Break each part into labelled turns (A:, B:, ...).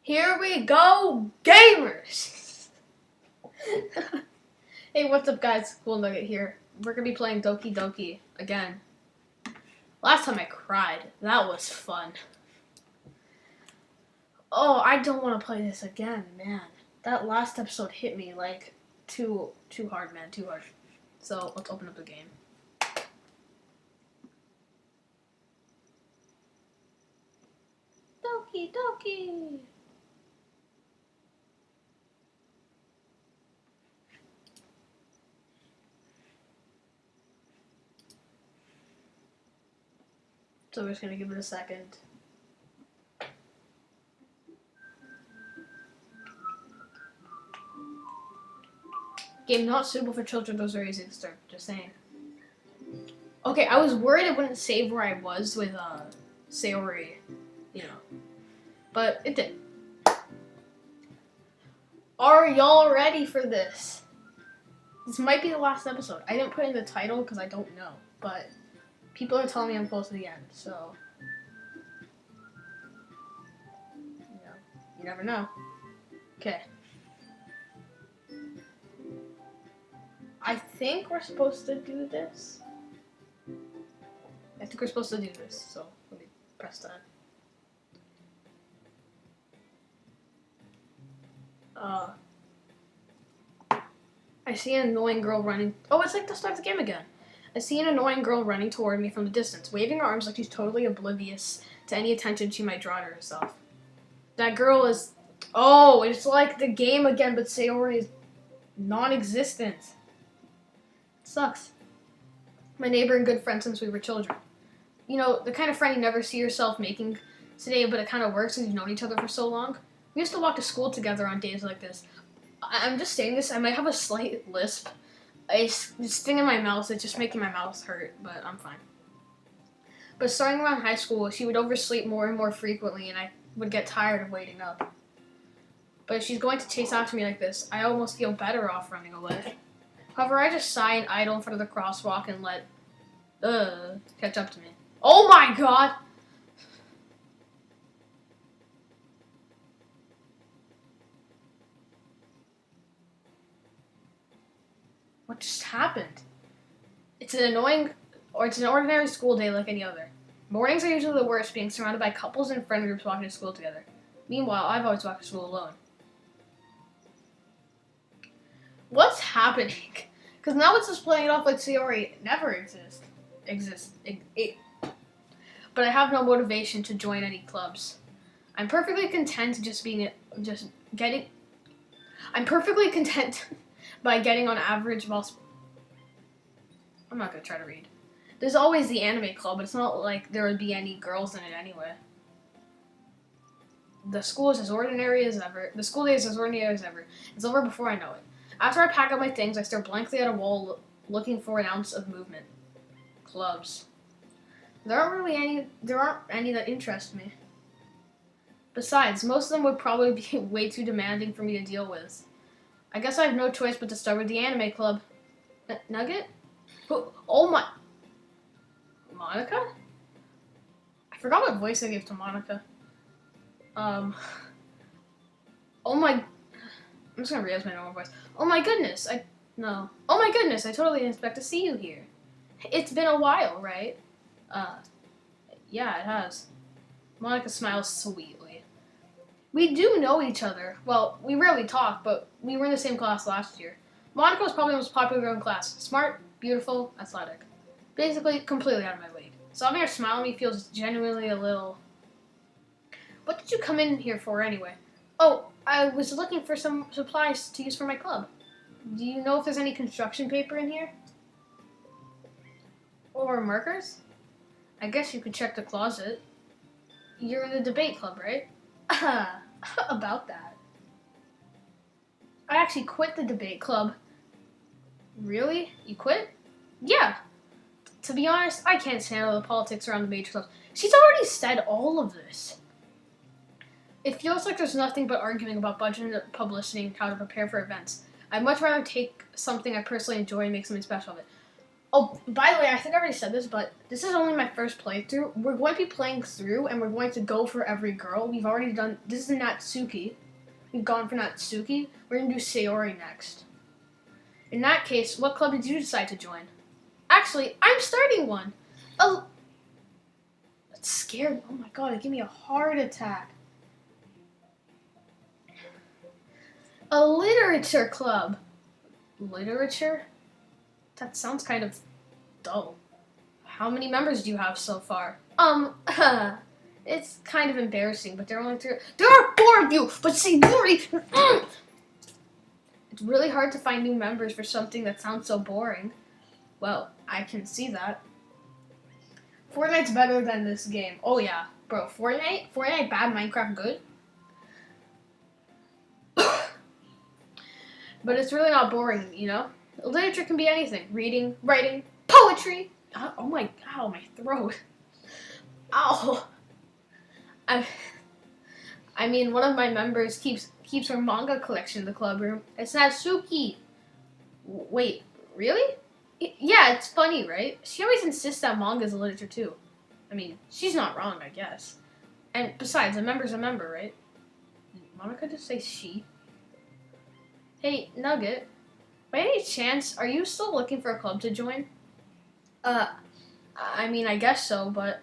A: Here we go, gamers! Hey, what's up, guys? Cool Nugget here. We're gonna be playing Doki again. Last time I cried. That was fun. Oh, I don't want to play this again, man. That last episode hit me like too hard, man. Too hard. So let's open up the game. Doki! So we're just gonna give it a second. Game not suitable for children, those are easy to start, just saying. Okay, I was worried it wouldn't save where I was with Sayori, you know. But it did. Are y'all ready for this? This might be the last episode. I didn't put in the title because I don't know, but people are telling me I'm close to the end, so you never know. Okay. I think we're supposed to do this. So let me press that. I see an annoying girl running. Oh, it's like the start of the game again. I see an annoying girl running toward me from the distance, waving her arms like she's totally oblivious to any attention she might draw to herself. That girl is... Oh, it's like the game again, but Sayori is non-existent. It sucks. My neighbor and good friend since we were children. You know, the kind of friend you never see yourself making today, but it kind of works since you've known each other for so long. We used to walk to school together on days like this. I'm just saying this, I might have a slight lisp. It's sting in my mouth, it's just making my mouth hurt, but I'm fine. But starting around high school, she would oversleep more and more frequently, and I would get tired of waiting up. But if she's going to chase after me like this, I almost feel better off running away. However, I just sigh and idle in front of the crosswalk and let catch up to me. Oh my god! What just happened? It's an ordinary school day like any other. Mornings are usually the worst, being surrounded by couples and friend groups walking to school together. Meanwhile, I've always walked to school alone. What's happening? Because now it's just playing it off like Sayori never exists. But I have no motivation to join any clubs. I'm perfectly content I'm perfectly content by getting on average while... I'm not going to try to read. There's always the anime club, but it's not like there would be any girls in it anyway. The school is as ordinary as ever. The school day is as ordinary as ever. It's over before I know it. After I pack up my things, I stare blankly at a wall looking for an ounce of movement. Clubs. There aren't any that interest me. Besides, most of them would probably be way too demanding for me to deal with. I guess I have no choice but to start with the anime club. Nugget? Oh my... Monika? I forgot what voice I gave to Monika. Oh my... I'm just gonna realize my normal voice. Oh my goodness, Oh my goodness, I totally didn't expect to see you here. It's been a while, right? Yeah, it has. Monika smiles sweetly. We do know each other. Well, we rarely talk, but we were in the same class last year. Monika was probably the most popular girl in class. Smart, beautiful, athletic. Basically, completely out of my league. So having her smile at me feels genuinely a little... What did you come in here for anyway? Oh, I was looking for some supplies to use for my club. Do you know if there's any construction paper in here? Or markers? I guess you could check the closet. You're in the debate club, right? About that. I actually quit the debate club. Really? You quit? Yeah. To be honest, I can't stand all the politics around the major clubs. She's already said all of this. It feels like there's nothing but arguing about budget and publicity and how to prepare for events. I'd much rather take something I personally enjoy and make something special of it. Oh, by the way, I think I already said this, but this is only my first playthrough. We're going to be playing through, and we're going to go for every girl. We've already done... This is Natsuki. We've gone for Natsuki. We're going to do Sayori next. In that case, what club did you decide to join? Actually, I'm starting one. Oh, that's scared. Oh my god, it gave me a heart attack. A literature club. Literature? That sounds kind of dull. How many members do you have so far? It's kind of embarrassing, but there are only 3. There are 4 of you, but Sayori... It's really hard to find new members for something that sounds so boring. Well, I can see that. Fortnite's better than this game. Oh yeah, bro, Fortnite bad, Minecraft good. But it's really not boring, you know? Literature can be anything. Reading, writing, poetry. Oh my, ow, my throat. Ow. I mean, one of my members keeps her manga collection in the club room. It's Natsuki. Wait, really? Yeah, it's funny, right? She always insists that manga is literature too. I mean, she's not wrong, I guess. And besides, a member's a member, right? Did Monika just say she? Hey, Nugget. By any chance, are you still looking for a club to join? I mean, I guess so, but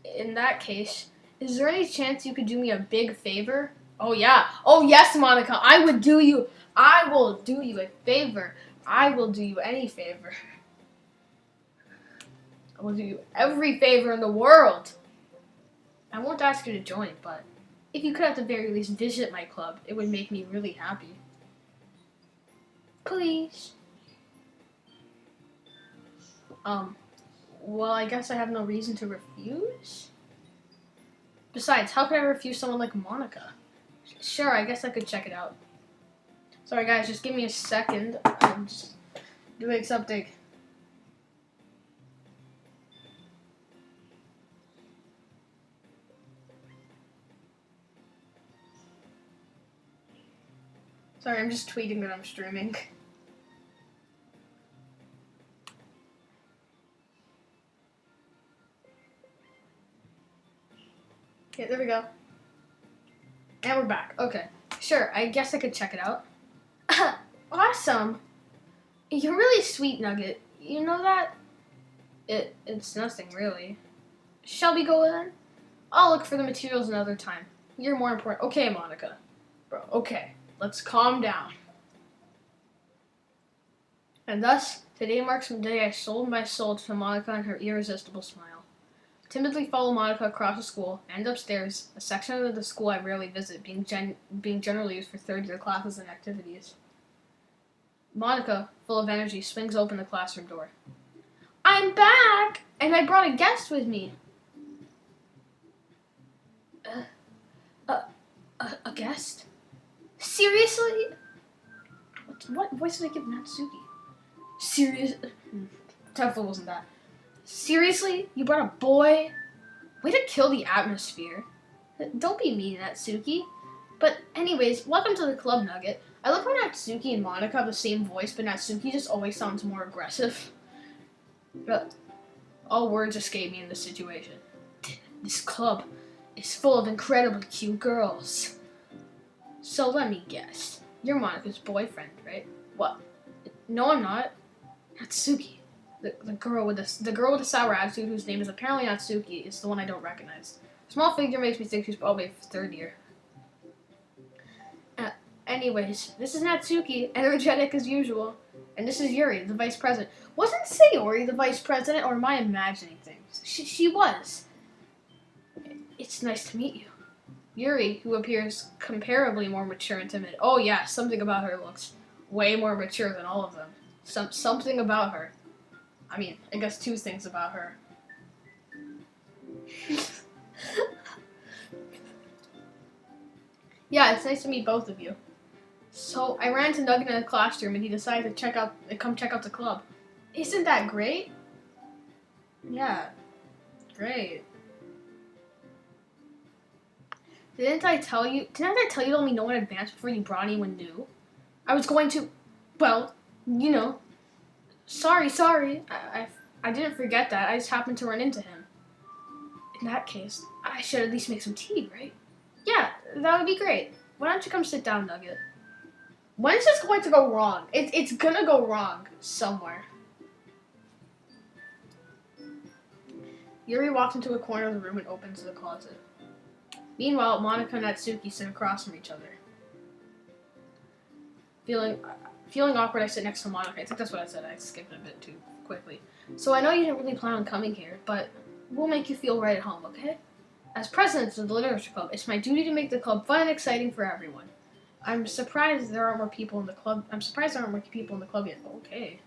A: in that case, is there any chance you could do me a big favor? Oh, yeah. Oh, yes, Monika. I will do you a favor. I will do you any favor. I will do you every favor in the world. I won't ask you to join, but if you could at the very least visit my club, it would make me really happy. Please. Well, I guess I have no reason to refuse. Besides, how could I refuse someone like Monika? Sure, I guess I could check it out. Sorry, guys, just give me a second. I'm just doing something. Sorry, I'm just tweeting that I'm streaming. Okay, there we go. And we're back. Okay. Sure, I guess I could check it out. Awesome! You're really sweet, Nugget. You know that? It's nothing, really. Shall we go then? I'll look for the materials another time. You're more important. Okay, Monika. Bro, okay. Let's calm down. And thus, today marks the day I sold my soul to Monika and her irresistible smile. Timidly follow Monika across the school and upstairs, a section of the school I rarely visit, being generally used for third-year classes and activities. Monika, full of energy, swings open the classroom door. I'm back! And I brought a guest with me. A guest? Seriously? What voice did I give Natsuki? Serious? Definitely wasn't that. Seriously? You brought a boy? Way to kill the atmosphere. Don't be mean, Natsuki. But anyways, welcome to the club, Nugget. I love how Natsuki and Monika have the same voice, but Natsuki just always sounds more aggressive. But all words escape me in this situation. This club is full of incredibly cute girls. So let me guess. You're Monika's boyfriend, right? What? No, I'm not. Natsuki. The girl with the sour attitude, whose name is apparently Natsuki, is the one I don't recognize. Small figure makes me think she's probably third year. Anyways, this is Natsuki, energetic as usual, and this is Yuri, the vice president. Wasn't Sayori the vice president, or am I imagining things? She was. It's nice to meet you. Yuri, who appears comparably more mature and timid. Oh yeah, something about her looks way more mature than all of them. Something about her. I mean, I guess 2 things about her. Yeah, it's nice to meet both of you. So, I ran to Nugget in the classroom and he decided to come check out the club. Isn't that great? Yeah, great. Didn't I tell you to let me know in advance before you brought anyone new? I was going to, well, you know. Sorry. I didn't forget that. I just happened to run into him. In that case, I should at least make some tea, right? Yeah, that would be great. Why don't you come sit down, Nugget? When is this going to go wrong? It's gonna go wrong somewhere. Yuri walks into a corner of the room and opens the closet. Meanwhile, Monika and Natsuki sit across from each other. Feeling awkward, I sit next to Monika. I think that's what I said. I skipped a bit too quickly. So I know you didn't really plan on coming here, but we'll make you feel right at home, okay? As president of the Literature Club, it's my duty to make the club fun and exciting for everyone. I'm surprised there aren't more people in the club. Yet. Okay.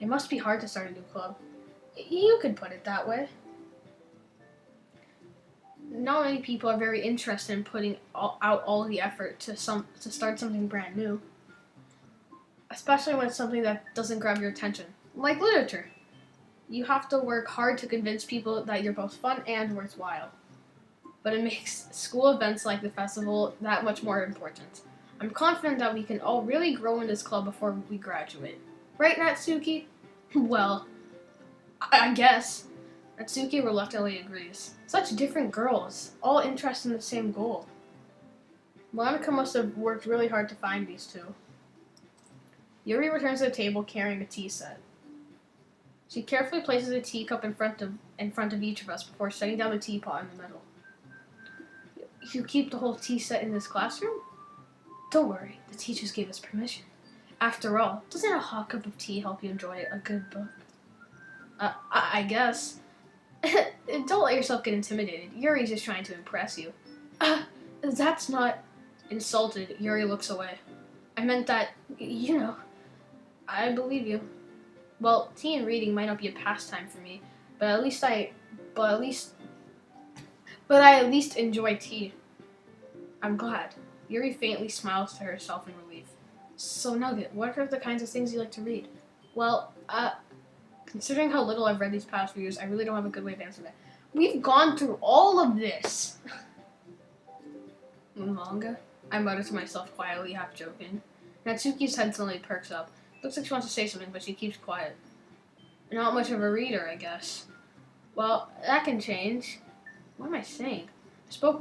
A: It must be hard to start a new club. You could put it that way. Not many people are very interested in putting out all the effort to start something brand new. Especially when it's something that doesn't grab your attention. Like literature. You have to work hard to convince people that you're both fun and worthwhile. But it makes school events like the festival that much more important. I'm confident that we can all really grow in this club before we graduate. Right, Natsuki? Well, I guess. Natsuki reluctantly agrees. Such different girls, all interested in the same goal. Monika must have worked really hard to find these two. Yuri returns to the table carrying a tea set. She carefully places a teacup in front of each of us before setting down the teapot in the middle. You keep the whole tea set in this classroom? Don't worry, the teachers gave us permission. After all, doesn't a hot cup of tea help you enjoy a good book? I guess. Don't let yourself get intimidated. Yuri's just trying to impress you. That's not... Insulted, Yuri looks away. I meant that, I believe you. Well, tea and reading might not be a pastime for me, but I at least enjoy tea. I'm glad. Yuri faintly smiles to herself in relief. So, Nugget, what are the kinds of things you like to read? Well, considering how little I've read these past few years, I really don't have a good way to answer that. We've gone through all of this. Manga? I mutter to myself quietly, half joking. Natsuki's head suddenly perks up. Looks like she wants to say something, but she keeps quiet. Not much of a reader, I guess. Well, that can change. What am I saying? I spoke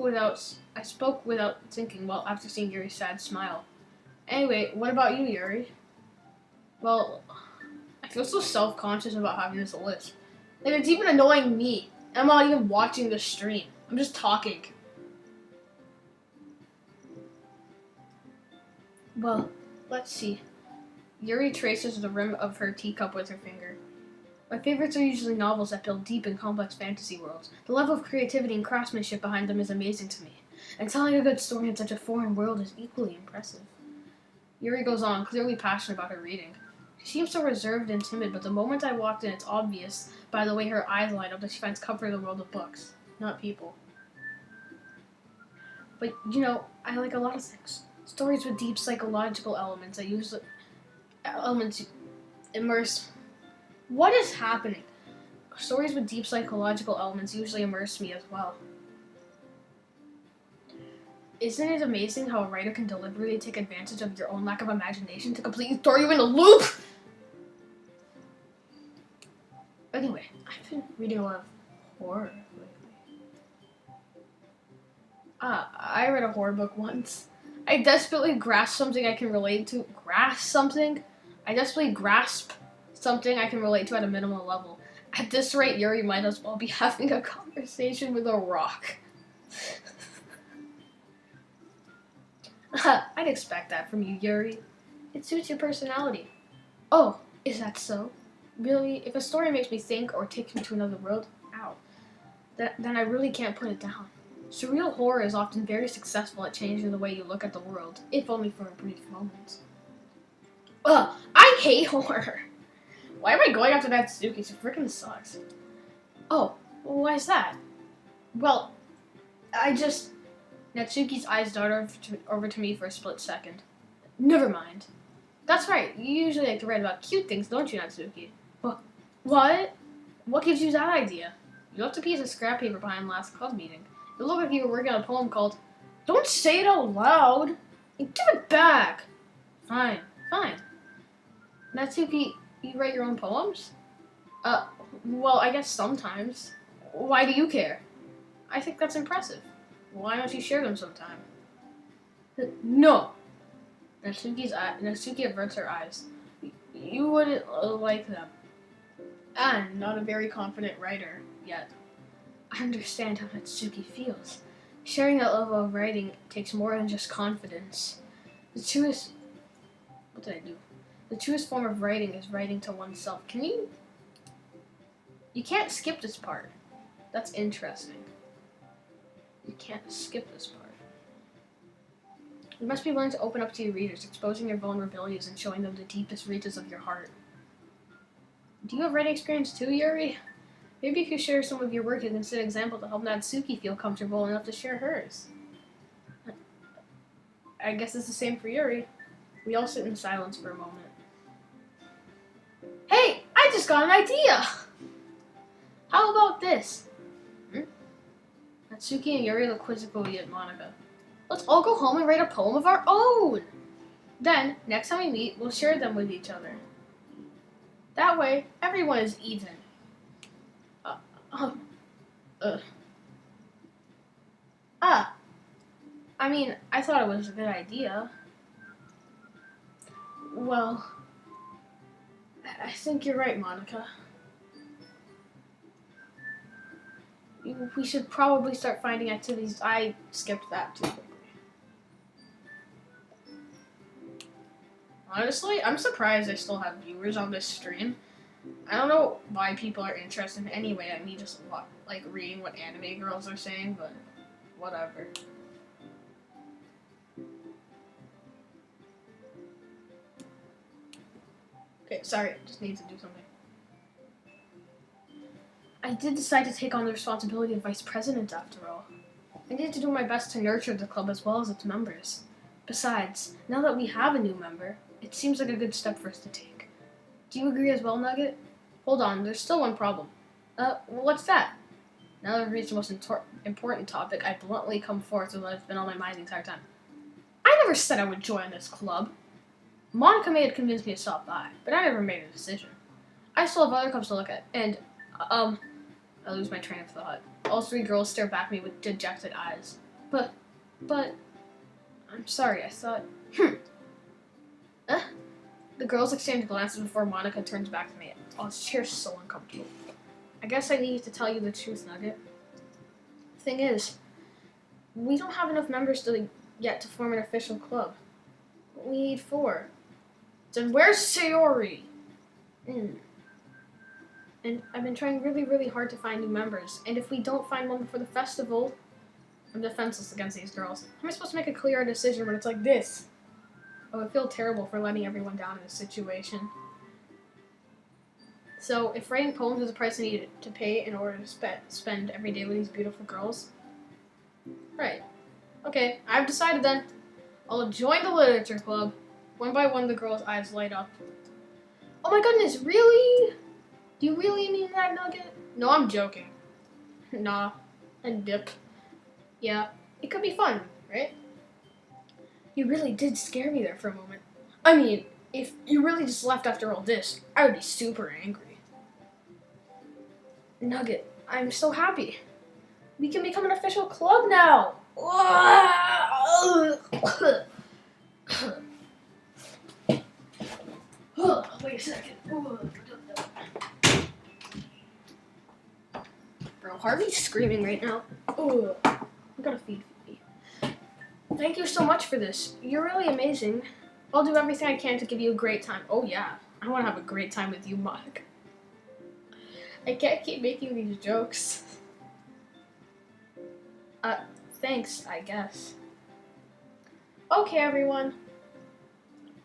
A: without thinking, well, after seeing Yuri's sad smile. Anyway, what about you, Yuri? Well, I feel so self-conscious about having this list. Like, it's even annoying me. I'm not even watching the stream. I'm just talking. Well, let's see. Yuri traces the rim of her teacup with her finger. My favorites are usually novels that build deep and complex fantasy worlds. The level of creativity and craftsmanship behind them is amazing to me. And telling a good story in such a foreign world is equally impressive. Yuri goes on, clearly passionate about her reading. She seems so reserved and timid, but the moment I walked in, it's obvious by the way her eyes light up that she finds comfort in the world of books, not people. But, I like a lot of things. Stories with deep psychological elements that immerse... What is happening? Stories with deep psychological elements usually immerse me as well. Isn't it amazing how a writer can deliberately take advantage of your own lack of imagination to completely throw you in a loop? Anyway, I've been reading a lot of horror lately. I read a horror book once. I desperately grasp something I can relate to. I desperately grasp something I can relate to at a minimal level. At this rate, Yuri might as well be having a conversation with a rock. I'd expect that from you, Yuri. It suits your personality. Oh, is that so? Really, if a story makes me think or takes me to another world, then I really can't put it down. Surreal horror is often very successful at changing the way you look at the world, if only for a brief moment. Ugh, I hate horror. Why am I going after that Natsuki? She freaking sucks. Oh, why is that? Well, Natsuki's eyes dart over to me for a split second. Never mind. That's right, you usually like to write about cute things, don't you, Natsuki? What? What gives you that idea? You left a piece of scrap paper behind last club meeting. It looked like you were working on a poem called... Don't say it out loud! Give it back! Fine. Natsuki, you write your own poems? Well, I guess sometimes. Why do you care? I think that's impressive. Why don't you share them sometime? No! Natsuki averts her eyes. You wouldn't like them. I'm not a very confident writer yet. I understand how Natsuki feels. Sharing that level of writing takes more than just confidence. The truest... What did I do? The truest form of writing is writing to oneself. Can you... You can't skip this part. That's interesting. You can't skip this part. You must be willing to open up to your readers, exposing your vulnerabilities and showing them the deepest reaches of your heart. Do you have writing experience too, Yuri? Maybe if you share some of your work, you can set an example to help Natsuki feel comfortable enough to share hers. I guess it's the same for Yuri. We all sit in silence for a moment. Hey, I just got an idea! How about this? Natsuki and Yuri look quizzically at Monika. Let's all go home and write a poem of our own! Then, next time we meet, we'll share them with each other. That way, everyone is even. I mean, I thought it was a good idea. Well, I think you're right, Monika. We should probably start finding activities. I skipped that too quickly. Honestly, I'm surprised I still have viewers on this stream. I don't know why people are interested anyway at me just like reading what anime girls are saying, but whatever. Okay, sorry, just need to do something. I did decide to take on the responsibility of vice president after all. I needed to do my best to nurture the club as well as its members. Besides, now that we have a new member, it seems like a good step for us to take. Do you agree as well, Nugget? Hold on, there's still one problem. What's that? Now that I've reached the most important topic, I bluntly come forth with what's been on my mind the entire time. I never said I would join this club. Monika may have convinced me to stop by, but I never made a decision. I still have other clubs to look at, and, I lose my train of thought. All three girls stare back at me with dejected eyes. But, I'm sorry, I thought, The girls exchange glances before Monika turns back to me. Oh, this chair's so uncomfortable. I guess I need to tell you the truth, Nugget. Thing is, we don't have enough members yet to form an official club. We need 4. Then where's Sayori? And I've been trying really, really hard to find new members. And if we don't find one for the festival, I'm defenseless against these girls. How am I supposed to make a clear decision when it's like this? Oh, I feel terrible for letting everyone down in this situation. So, if writing poems is the price I need to pay in order to spend every day with these beautiful girls, right. Okay, I've decided then. I'll join the literature club. One by one, the girls' eyes light up. Oh my goodness, really? Do you really mean that, Nugget? No, I'm joking. Nah, and dip. Yeah, it could be fun, right? You really did scare me there for a moment. I mean, if you really just left after all this, I would be super angry. Nugget, I'm so happy. We can become an official club now. Wait a second. Bro, Harvey's screaming right now. I gotta feed Phoebe. Thank you so much for this. You're really amazing. I'll do everything I can to give you a great time. Oh yeah, I want to have a great time with you, Monika. I can't keep making these jokes. Thanks, I guess. Okay, everyone.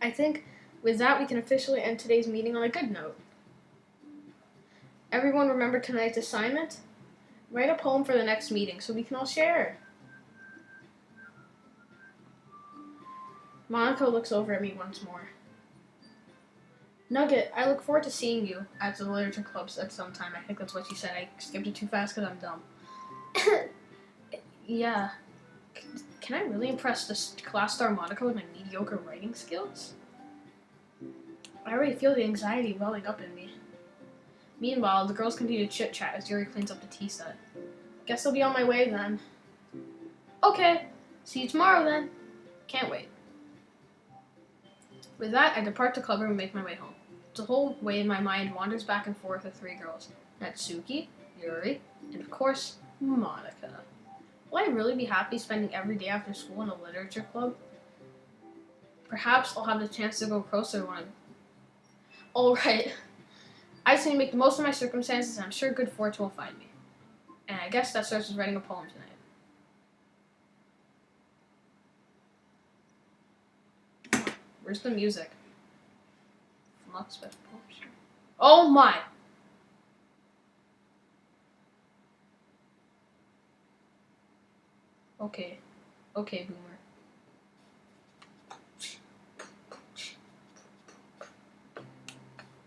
A: I think with that we can officially end today's meeting on a good note. Everyone remember tonight's assignment? Write a poem for the next meeting so we can all share. Monika looks over at me once more. Nugget, I look forward to seeing you at the literature clubs at some time. I think that's what she said. I skipped it too fast because I'm dumb. Yeah. Can I really impress this class star Monika with my mediocre writing skills? I already feel the anxiety welling up in me. Meanwhile, the girls continue to chit-chat as Yuri cleans up the tea set. Guess I'll be on my way then. Okay, see you tomorrow then. Can't wait. With that, I depart the club room and make my way home. The whole way my mind wanders back and forth with three girls. Natsuki, Yuri, and of course, Monika. Will I really be happy spending every day after school in a literature club? Perhaps I'll have the chance to go closer when I'm... Alright. I just need to make the most of my circumstances, and I'm sure good fortune will find me. And I guess that starts with writing a poem tonight. Where's the music? Not special poems. Oh my! Okay. Okay, Boomer.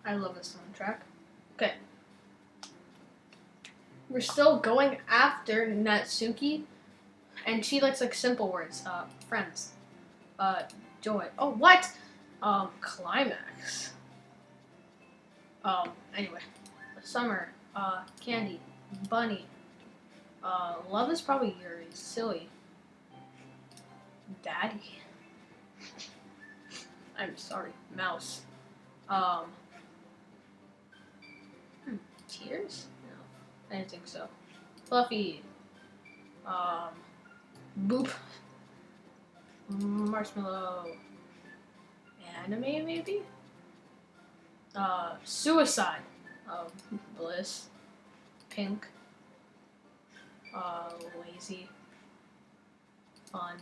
A: I love this soundtrack. Okay. We're still going after Natsuki, and she likes like simple words. Friends. Joy. Oh, what? Climax. Anyway. Summer. Candy. Bunny. Love is probably Yuri. Silly. Daddy. I'm sorry. Mouse. Tears? No. I didn't think so. Fluffy. Boop. Marshmallow. Anime, maybe? Suicide. Bliss. Pink. Lazy. Fun.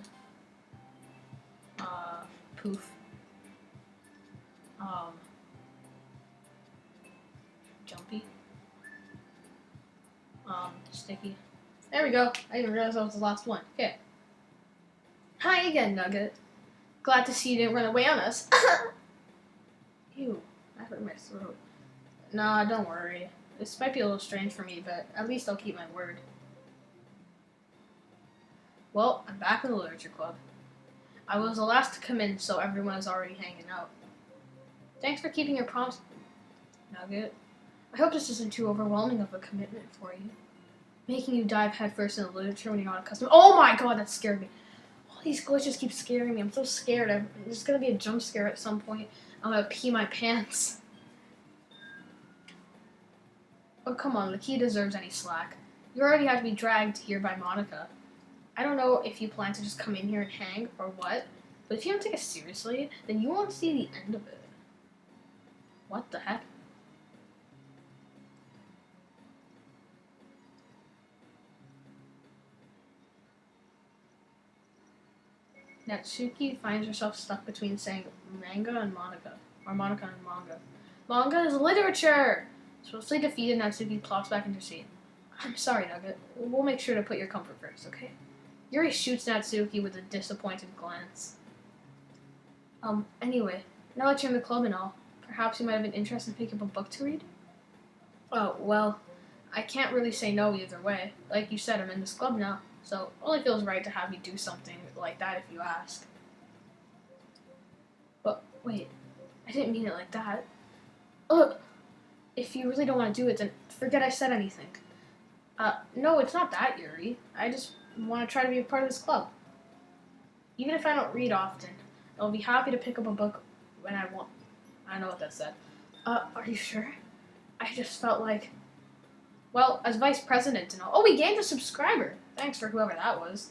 A: Poof. Jumpy. Sticky. There we go. I didn't realize that was the last one. Okay. Hi again, Nugget. Glad to see you didn't run away on us. Ew, I hurt my throat. Nah, don't worry. This might be a little strange for me, but at least I'll keep my word. Well, I'm back in the literature club. I was the last to come in, so everyone is already hanging out. Thanks for keeping your promise, Nugget. I hope this isn't too overwhelming of a commitment for you. Making you dive headfirst into literature when you're not accustomed. Oh my god, that scared me. All these glitches keep scaring me. I'm so scared. There's gonna be a jump scare at some point. I'm gonna pee my pants. Oh, come on. The key deserves any slack. You already had to be dragged here by Monika. I don't know if you plan to just come in here and hang or what, but if you don't take it seriously, then you won't see the end of it. What the heck? Natsuki finds herself stuck between saying manga and Monika, or Monika and manga. Manga is literature! Swiftly defeated, Natsuki plops back into her seat. I'm sorry, Nugget. We'll make sure to put your comfort first, okay? Yuri shoots Natsuki with a disappointed glance. Anyway, now that you're in the club and all, perhaps you might have an interest in picking up a book to read? Oh, well, I can't really say no either way. Like you said, I'm in this club now. So it only feels right to have you do something like that if you ask. But wait, I didn't mean it like that. Ugh! If you really don't want to do it, then forget I said anything. No, it's not that, Yuri. I just want to try to be a part of this club. Even if I don't read often, I'll be happy to pick up a book when I want. I know what that said. Are you sure? I just felt like... Well, as vice president and all... Oh, we gained a subscriber! Thanks for whoever that was.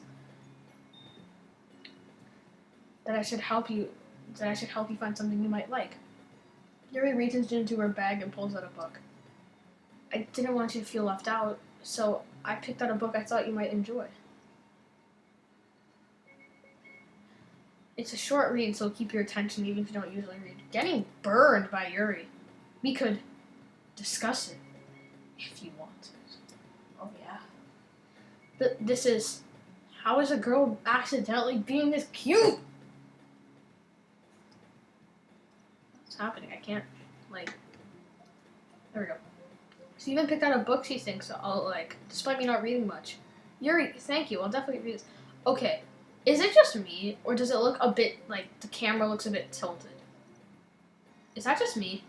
A: That I should help you find something you might like. Yuri reaches into her bag and pulls out a book. I didn't want you to feel left out, so I picked out a book I thought you might enjoy. It's a short read, so keep your attention even if you don't usually read. Getting Burned by Yuri. We could discuss it if you want to. Oh yeah. This is... How is a girl accidentally being this cute? What's happening? I can't, like... There we go. She even picked out a book she thinks I'll like, despite me not reading much. Yuri, thank you. I'll definitely read this. Okay. Is it just me, or does it look a bit, like, the camera looks a bit tilted? Is that just me?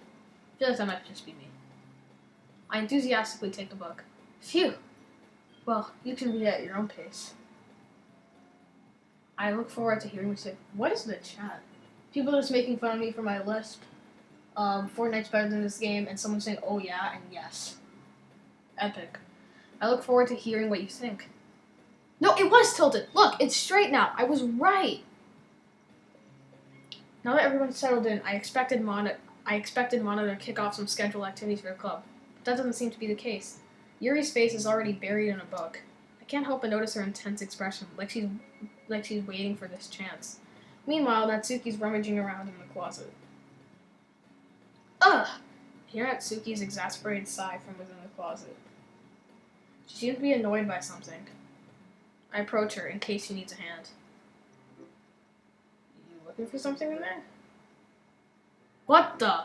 A: I feel like that might just be me. I enthusiastically take the book. Phew. Well, you can read it at your own pace. I look forward to hearing you say, what is the chat? People just making fun of me for my lisp. Fortnite's better than this game, and someone saying, oh yeah, and yes. Epic. I look forward to hearing what you think. No, it was tilted. Look, it's straight now. I was right. Now that everyone's settled in, I expected Monika to kick off some scheduled activities for the club. But that doesn't seem to be the case. Yuri's face is already buried in a book. I can't help but notice her intense expression, like she's waiting for this chance. Meanwhile, Natsuki's rummaging around in the closet. Ugh! I hear Natsuki's exasperated sigh from within the closet. She seems to be annoyed by something. I approach her in case she needs a hand. You looking for something in there? What the?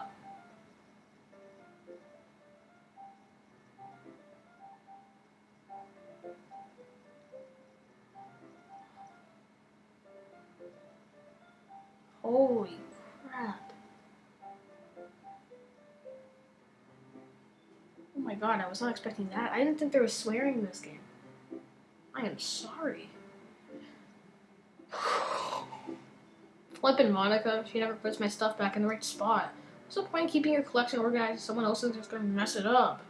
A: Holy crap. Oh my god, I was not expecting that. I didn't think there was swearing in this game. I am sorry. Flippin' Monika, she never puts my stuff back in the right spot. What's the point in keeping your collection organized if someone else is just gonna mess it up?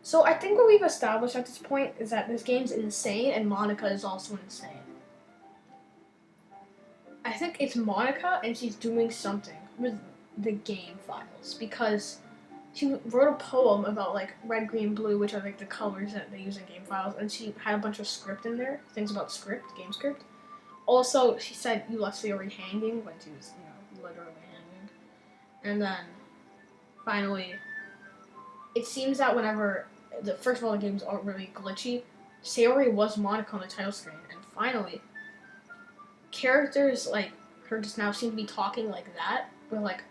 A: So I think what we've established at this point is that this game's insane and Monika is also insane. I think it's Monika and she's doing something with the game files because she wrote a poem about like red, green, blue, which are like the colors that they use in game files, and she had a bunch of script in there, things about script, game script. Also, she said you left Sayori hanging when she was, literally hanging. And then, finally, it seems that whenever, first of all, the games aren't really glitchy, Sayori was Monika on the title screen, and finally, characters like her just now seem to be talking like that, with like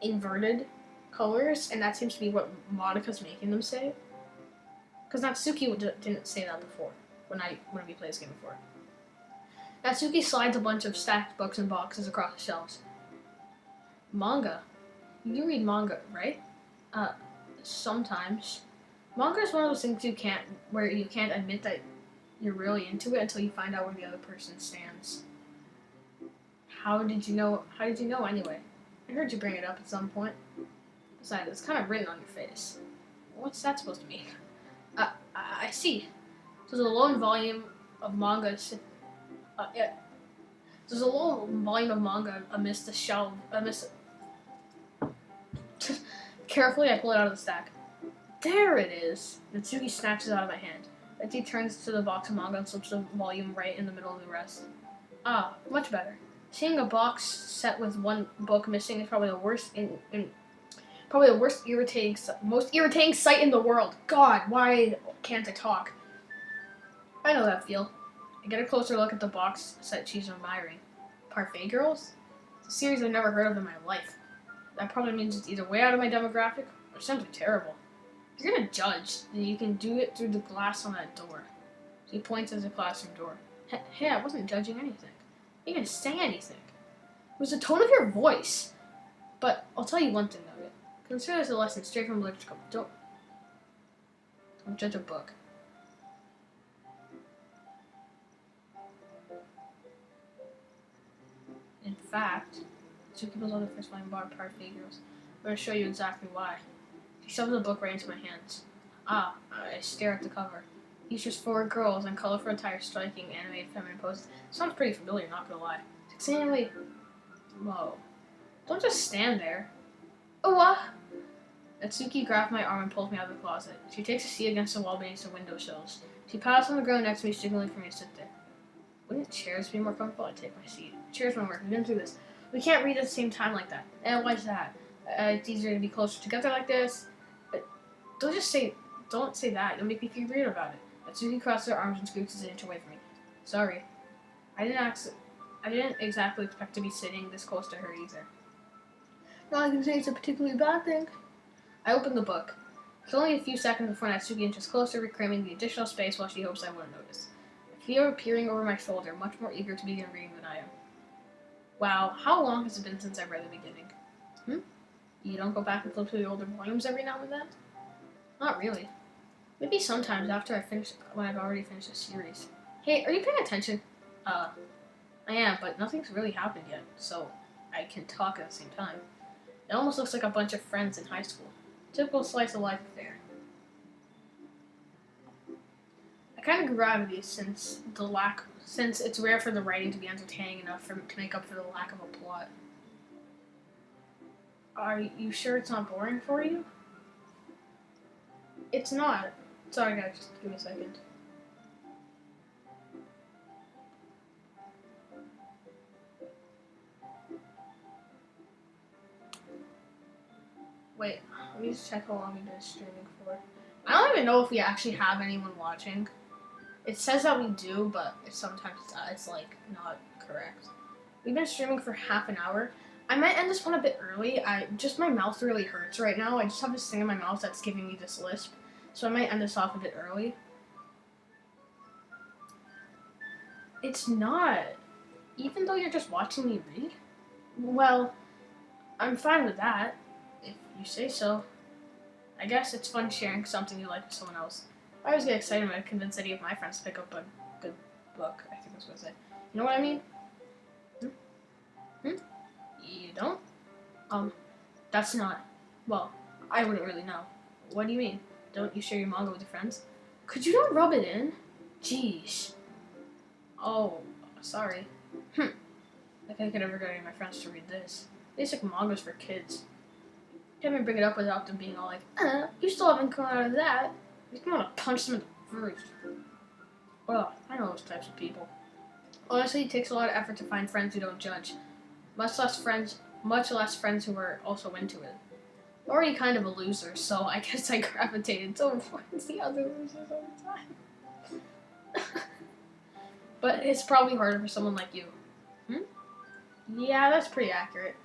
A: inverted colors, and that seems to be what Monika's making them say. Because Natsuki didn't say that before, when we played this game before. Natsuki slides a bunch of stacked books and boxes across the shelves. Manga? You read manga, right? Sometimes. Manga is one of those things where you can't admit that you're really into it until you find out where the other person stands. How did you know anyway? I heard you bring it up at some point. Besides, it's kind of written on your face. What's that supposed to mean? I see. So there's a lone volume of manga. Yeah. There's a lone volume of manga amidst the shelf. Carefully, I pull it out of the stack. There it is. Natsuki snatches it out of my hand. Then she turns to the box of manga and slips the volume right in the middle of the rest. Ah, much better. Seeing a box set with one book missing is probably the worst most irritating sight in the world. God, why can't I talk? I know that feel. I get a closer look at the box set she's admiring. Parfait Girls? It's a series I've never heard of in my life. That probably means it's either way out of my demographic or simply terrible. If you're gonna judge, then you can do it through the glass on that door. She points at the classroom door. Hey, I wasn't judging anything. You didn't say anything. It was the tone of your voice. But I'll tell you one thing, Nugget. Consider this a lesson straight from literature. Don't judge a book. In fact, two people on the first line bar Parfait Girls. I'm going to show you exactly why. She shoves the book right into my hands. I stare at the cover. Features 4 girls in colorful attire striking animated feminine poses. Sounds pretty familiar, not gonna lie. Exceedingly... Whoa. Don't just stand there. Oh, what? Natsuki grabs my arm and pulls me out of the closet. She takes a seat against the wall beneath the window sills. She paused on the ground next to me, signaling for me to sit there. Wouldn't chairs be more comfortable? I'd take my seat. Chairs won't work. We've been through this. We can't read at the same time like that. And why's that? It's easier to be closer together like this. But don't say that. You'll make me feel weird about it. Natsuki crosses her arms and scoots an inch away from me. Sorry. I didn't exactly expect to be sitting this close to her either. Not I can say it's a particularly bad thing. I opened the book. It's only a few seconds before Natsuki inches closer, reclaiming the additional space while she hopes I wouldn't notice. I feel her peering over my shoulder, much more eager to begin reading than I am. Wow, how long has it been since I read the beginning? You don't go back and flip through the older volumes every now and then? Not really. Maybe sometimes after when I've already finished a series. Hey, are you paying attention? I am, but nothing's really happened yet, so I can talk at the same time. It almost looks like a bunch of friends in high school. Typical slice of life affair. I kind of grew out of these since it's rare for the writing to be entertaining enough to make up for the lack of a plot. Are you sure it's not boring for you? It's not. Sorry guys, just give me a second. Wait, let me just check how long we've been streaming for. I don't even know if we actually have anyone watching. It says that we do, but sometimes it's like not correct. We've been streaming for half an hour. I might end this one a bit early. My mouth really hurts right now. I just have this thing in my mouth that's giving me this lisp. So I might end this off a bit early. It's not. Even though you're just watching me read? Well, I'm fine with that, if you say so. I guess it's fun sharing something you like with someone else. I always get excited when I convince any of my friends to pick up a good book. I think that's what I said. You know what I mean? You don't? That's not... Well, I wouldn't really know. What do you mean? Don't you share your manga with your friends? Could you not rub it in? Jeez. Oh, sorry. I think I could ever get any of my friends to read this. Basic manga's for kids. Can't even bring it up without them being all like, you still haven't come out of that. You can want to punch them in the face. Well, I know those types of people. Honestly, it takes a lot of effort to find friends who don't judge. Much less friends who are also into it. I'm already kind of a loser, so I guess I gravitated towards the other losers all the time. But it's probably harder for someone like you. Yeah, that's pretty accurate.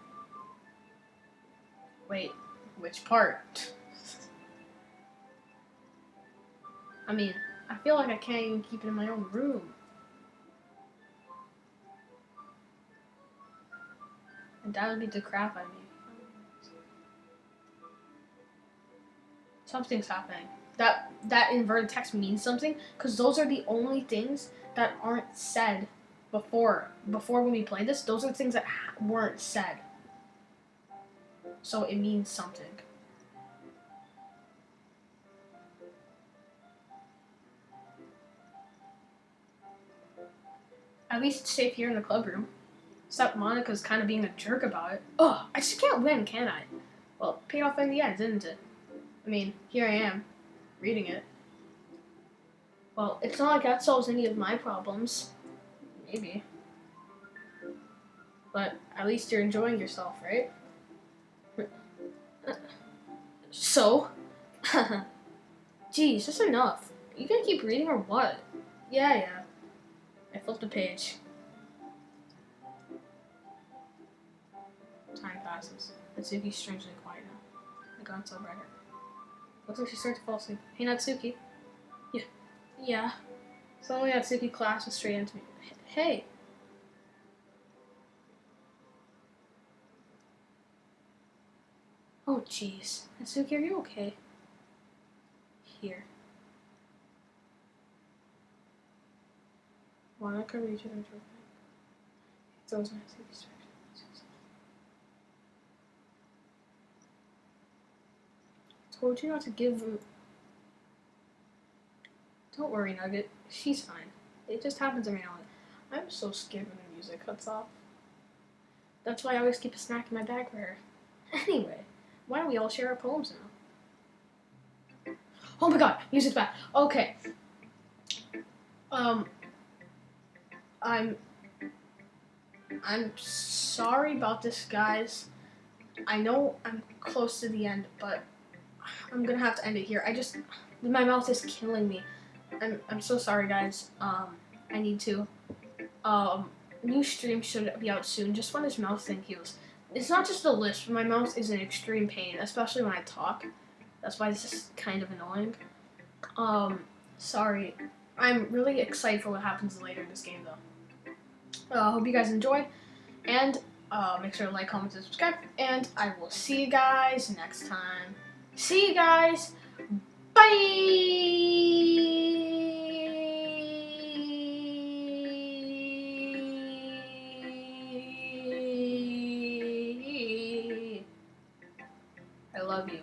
A: Wait, which part? I mean, I feel like I can't even keep it in my own room. And Dad would beat the crap out of me. Something's happening. That inverted text means something, because those are the only things that aren't said before when we played this. Those are the things that weren't said. So it means something. At least it's safe here in the club room. Except Monika's kind of being a jerk about it. Ugh, I just can't win, can I? Well, it paid off in the end, didn't it? I mean, here I am, reading it. Well, it's not like that solves any of my problems. Maybe. But at least you're enjoying yourself, right? So? Geez, that's enough. You gonna keep reading or what? Yeah. I flipped the page. Time passes. Natsuki's strangely quiet now. The gun's so brighter. Looks like she's starting to fall asleep. Hey, Natsuki. Yeah. Suddenly Natsuki clasps straight into me. Hey. Oh, jeez. Natsuki, are you okay? Here. Monika reaches into her bag. Throws Natsuki's direction. Told you not to give them... Don't worry, Nugget. She's fine. It just happens every now and then. I'm so scared when the music cuts off. That's why I always keep a snack in my bag for her. Anyway, why don't we all share our poems now? Oh my god, music's back. Okay. I'm sorry about this, guys. I know I'm close to the end, but I'm gonna have to end it here. My mouth is killing me. I'm so sorry, guys. I need to. New stream should be out soon, just when his mouth thing heals. It's not just the lisp, my mouth is in extreme pain, especially when I talk. That's why this is kind of annoying. Sorry. I'm really excited for what happens later in this game, though. I hope you guys enjoyed, and Make sure to like, comment, and subscribe. And I will see you guys next time. See you guys. Bye. I love you.